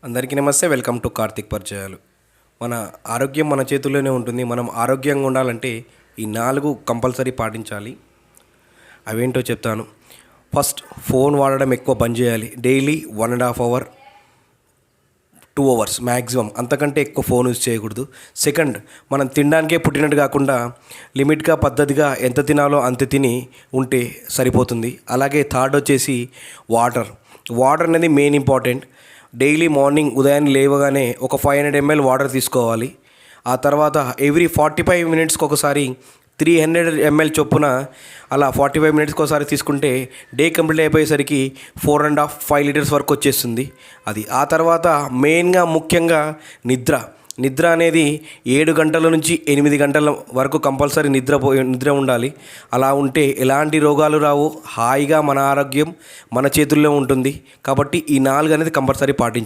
అందరికీ నమస్తే. Welcome to Karthik పరిచయాలు. మన ఆరోగ్యం మన చేతుల్లోనే ఉంటుంది. మనం ఆరోగ్యంగా ఉండాలంటే ఈ 4 కంపల్సరీ పాటించాలి. అవేంటో చెప్తాను. ఫస్ట్, ఫోన్ వాడడం ఎక్కువ బంద్ చేయాలి. డైలీ 1.5 అవర్ 2 అవర్స్ మ్యాక్సిమం, అంతకంటే ఎక్కువ ఫోన్ యూజ్ చేయకూడదు. సెకండ్, మనం తినడానికే పుట్టినట్టు కాకుండా లిమిట్గా పద్ధతిగా ఎంత తినాలో అంత తిని ఉంటే సరిపోతుంది. అలాగే థర్డ్ వచ్చేసి వాటర్ అనేది మెయిన్ ఇంపార్టెంట్. డైలీ మార్నింగ్ ఉదయాన్నే లేవగానే ఒక 500 ml వాటర్ తీసుకోవాలి. ఆ తర్వాత ఎవ్రీ 45 మినిట్స్కి ఒకసారి 300 ml చొప్పున అలా 45 మినిట్స్కి ఒకసారి తీసుకుంటే డే కంప్లీట్ అయిపోయేసరికి 4.5 లీటర్స్ వరకు వచ్చేస్తుంది. అది ఆ తర్వాత మెయిన్గా ముఖ్యంగా నిద్ర అనేది 7 గంటల నుంచి 8 గంటల వరకు కంపల్సరీ నిద్ర ఉండాలి. అలా ఉంటే ఎలాంటి రోగాలు రావు. హాయిగా మన ఆరోగ్యం మన చేతుల్లో ఉంటుంది. కాబట్టి ఈ 4 అనేది కంపల్సరీ పాటించాలి.